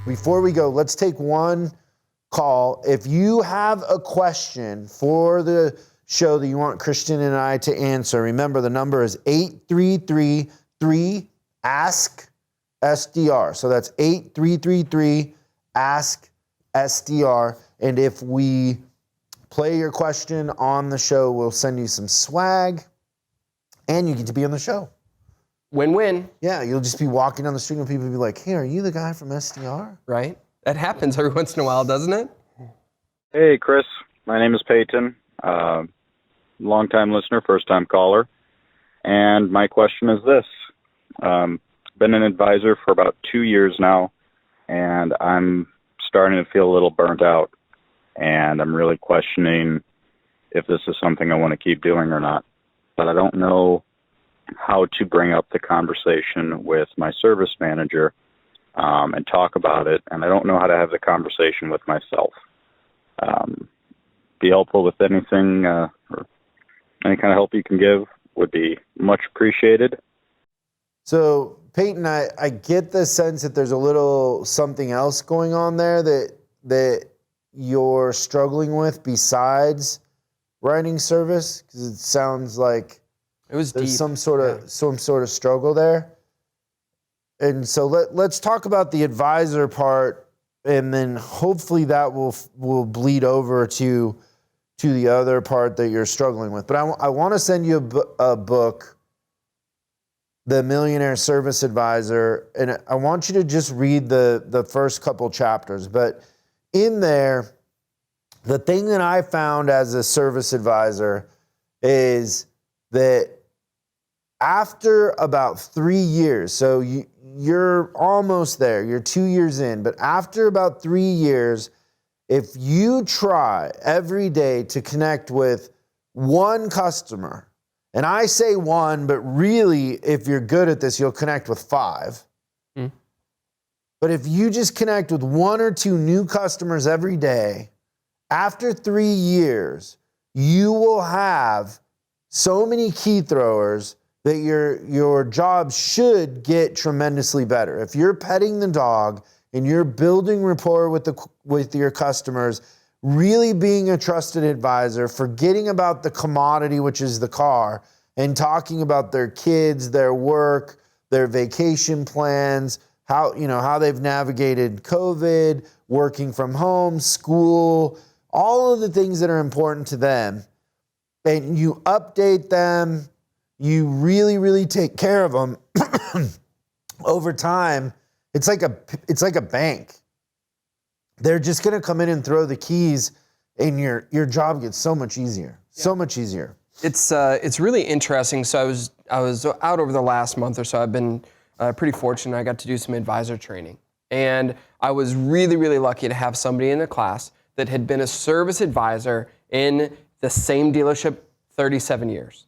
Before we go, let's take one call. If you have a question for the show that you want Christian and I to answer, remember the number is 833-3-ASK-SDR. So that's 833-ASK-SDR. And if we play your question on the show, we'll send you some swag and you get to be on the show. Win-win. Yeah, you'll just be walking down the street and people will be like, hey, are you the guy from SDR? Right? That happens every once in a while, doesn't it? Hey, Chris. My name is Peyton. Long-time listener, first-time caller. And my question is this. Been an advisor for about 2 years now, and I'm starting to feel a little burnt out. And I'm really questioning if this is something I want to keep doing or not. But I don't know how to bring up the conversation with my service manager and talk about it, and I don't know how to have the conversation with myself. Be helpful with anything or any kind of help you can give would be much appreciated. So, Peyton, I get the sense that there's a little something else going on there that you're struggling with besides writing service, because it sounds like it was there's deep. some sort of struggle there. And so let's talk about the advisor part, and then hopefully that will bleed over to the other part that you're struggling with. But I want to send you a book, The Millionaire Service Advisor, and I want you to just read the first couple chapters. But in there, the thing that I found as a service advisor is that after about 3 years, so you're almost there, you're 2 years in, but after about 3 years, if you try every day to connect with one customer, and I say one, but really, if you're good at this, you'll connect with 5. But if you just connect with 1 or 2 new customers every day, after 3 years, you will have so many key throwers that your job should get tremendously better. If you're petting the dog and you're building rapport with your customers, really being a trusted advisor, forgetting about the commodity, which is the car, and talking about their kids, their work, their vacation plans, how they've navigated COVID, working from home, school, all of the things that are important to them, and you update them, you really, really take care of them over time. It's like a bank. They're just going to come in and throw the keys, and your job gets so much easier. Yeah. So much easier. It's really interesting. So I was out over the last month or so. I've been pretty fortunate. I got to do some advisor training, and I was really, really lucky to have somebody in the class that had been a service advisor in the same dealership 37 years.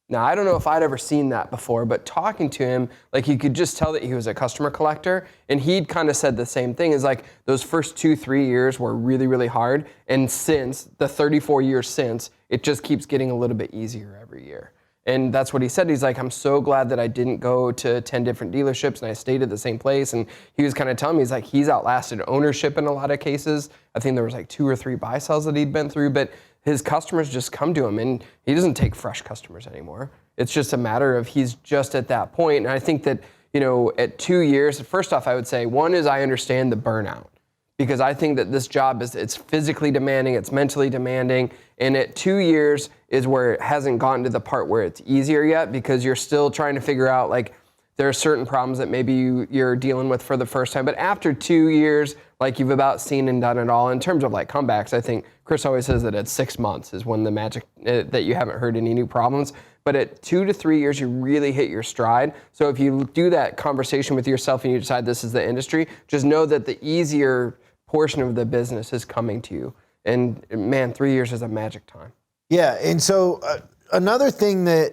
Now, I don't know if I'd ever seen that before, but talking to him, like, you could just tell that he was a customer collector, and he'd kind of said the same thing, is like those first 2-3 years were really, really hard, and since the 34 years since, it just keeps getting a little bit easier every year. And that's what he said. He's like, I'm so glad that I didn't go to 10 different dealerships and I stayed at the same place. And he was kind of telling me, he's like, he's outlasted ownership in a lot of cases. I think there was like 2 or 3 buy sells that he'd been through, but his customers just come to him, and he doesn't take fresh customers anymore. It's just a matter of he's just at that point. And I think that, at 2 years, first off, I would say, one is I understand the burnout, because I think that this job it's physically demanding, it's mentally demanding. And at 2 years is where it hasn't gotten to the part where it's easier yet, because you're still trying to figure out, like, there are certain problems that maybe you're dealing with for the first time. But after 2 years, like, you've about seen and done it all. In terms of like comebacks, I think Chris always says that at 6 months is when the magic, that you haven't heard any new problems. But at 2 to 3 years, you really hit your stride. So if you do that conversation with yourself and you decide this is the industry, just know that the easier portion of the business is coming to you. And man, 3 years is a magic time. Yeah, and so another thing that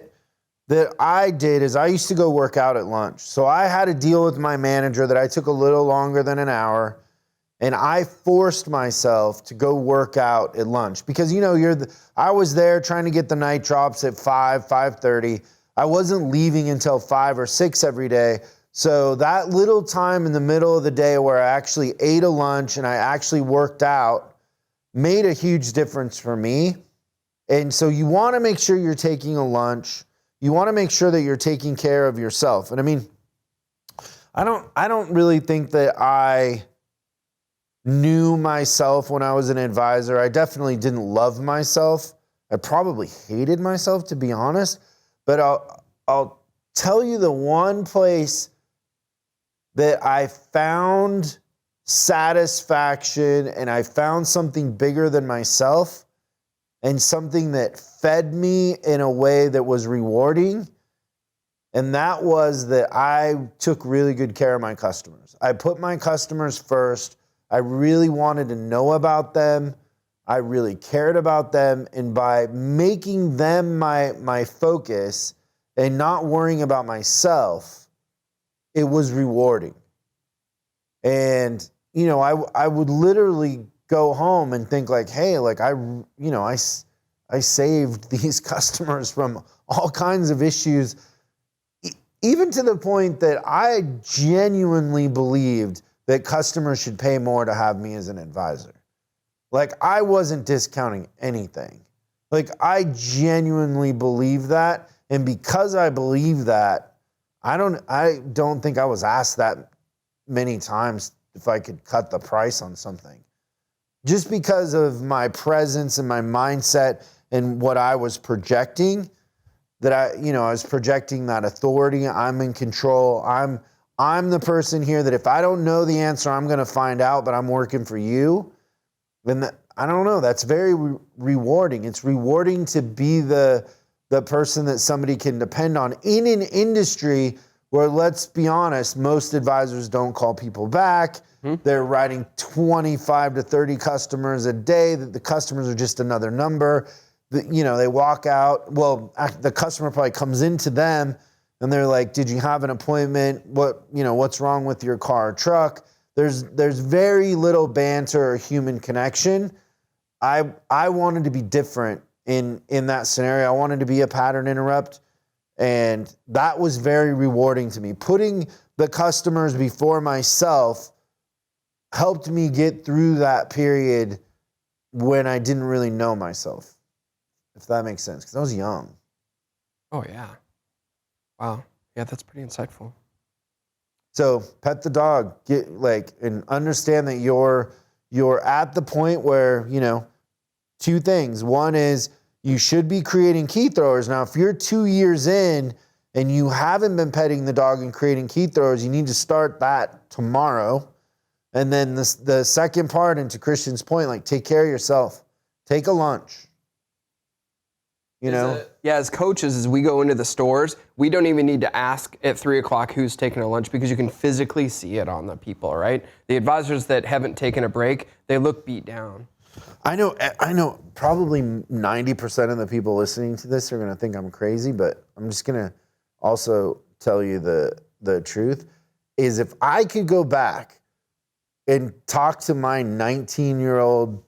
I did is I used to go work out at lunch. So I had a deal with my manager that I took a little longer than an hour, and I forced myself to go work out at lunch because, I was there trying to get the night drops at 5:30. I wasn't leaving until 5 or 6 every day. So that little time in the middle of the day where I actually ate a lunch and I actually worked out made a huge difference for me. And so you want to make sure you're taking a lunch. You want to make sure that you're taking care of yourself. And I mean, I don't really think that I knew myself when I was an advisor. I definitely didn't love myself. I probably hated myself, to be honest. But I'll tell you the one place that I found satisfaction and I found something bigger than myself and something that fed me in a way that was rewarding. And that was that I took really good care of my customers. I put my customers first. I really wanted to know about them. I really cared about them. And by making them my focus and not worrying about myself, it was rewarding. And, you know, I would literally go home and think like, hey, like I saved these customers from all kinds of issues, even to the point that I genuinely believed that customers should pay more to have me as an advisor. Like I wasn't discounting anything. Like I genuinely believe that. And because I believe that, I don't think I was asked that many times if I could cut the price on something. Just because of my presence and my mindset and what I was projecting, that I was projecting that authority. I'm in control. I'm the person here that if I don't know the answer, I'm going to find out, but I'm working for you. And I don't know, that's very rewarding. It's rewarding to be the person that somebody can depend on in an industry where, let's be honest, most advisors don't call people back. They're writing 25 to 30 customers a day. The customers are just another number. They walk out. Well, the customer probably comes into them and they're like, did you have an appointment? What's wrong with your car or truck? There's very little banter or human connection. I wanted to be different in that scenario. I wanted to be a pattern interrupt. And that was very rewarding to me. Putting the customers before myself helped me get through that period when I didn't really know myself, if that makes sense, because I was young. Oh, yeah. Wow. Yeah, that's pretty insightful. So pet the dog, and understand that you're at the point where, two things. One is you should be creating key throwers. Now, if you're 2 years in and you haven't been petting the dog and creating key throwers, you need to start that tomorrow. And then the second part, and to Christian's point, like take care of yourself. Take a lunch. Yeah, as coaches, as we go into the stores, we don't even need to ask at 3 o'clock who's taking a lunch because you can physically see it on the people, right? The advisors that haven't taken a break, they look beat down. I know probably 90% of the people listening to this are going to think I'm crazy, but I'm just going to also tell you the truth is if I could go back and talk to my 19-year-old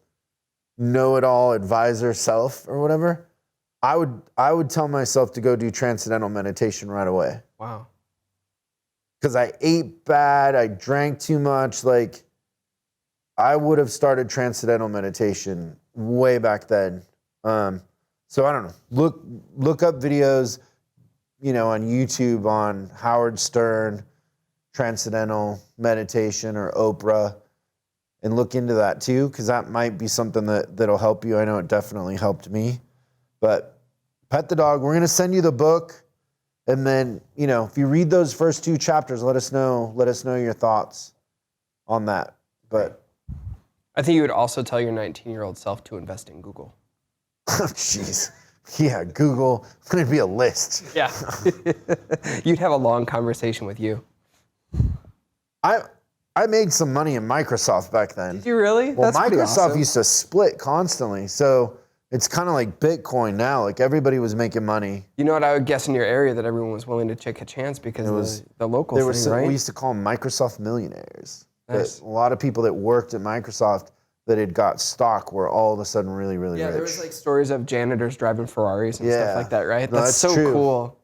know-it-all advisor self or whatever, I would tell myself to go do transcendental meditation right away. Wow. Because I ate bad, I drank too much, I would have started transcendental meditation way back then. So I don't know. Look up videos, on YouTube on Howard Stern, transcendental meditation, or Oprah, and look into that too, because that might be something that'll help you. I know it definitely helped me. But pet the dog. We're going to send you the book, and then if you read those first 2 chapters, let us know your thoughts on that. But I think you would also tell your 19-year-old self to invest in Google. Jeez. Yeah, Google. It's going to be a list. Yeah. You'd have a long conversation with you. I made some money in Microsoft back then. Did you really? Well, That's pretty Microsoft awesome. used to split constantly. So it's kind of like Bitcoin now. Like everybody was making money. You know what I would guess in your area that everyone was willing to take a chance because of the local thing, right? We used to call them Microsoft millionaires. Nice. A lot of people that worked at Microsoft that had got stock were all of a sudden really, really rich. Yeah, there was stories of janitors driving Ferraris and stuff like that, right? No, that's so true. cool.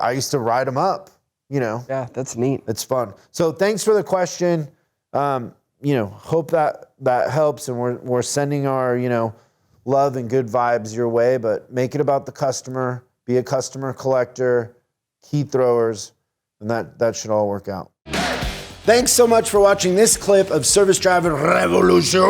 I used to ride them up. you know. Yeah, that's neat. It's fun. So thanks for the question. Hope that helps, and we're sending our, love and good vibes your way, but make it about the customer, be a customer collector, key throwers, and that should all work out. Thanks so much for watching this clip of Service Driver Revolution.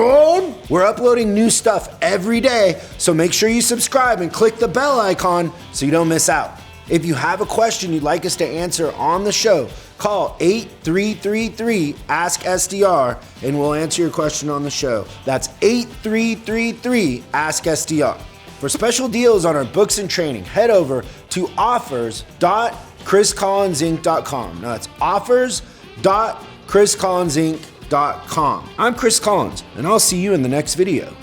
We're uploading new stuff every day, so make sure you subscribe and click the bell icon so you don't miss out. If you have a question you'd like us to answer on the show, call 8333-ASK-SDR and we'll answer your question on the show. That's 8333-ASK-SDR. For special deals on our books and training, head over to offers.chriscollinsinc.com. Now that's offers.chriscollinsinc.com. I'm Chris Collins, and I'll see you in the next video.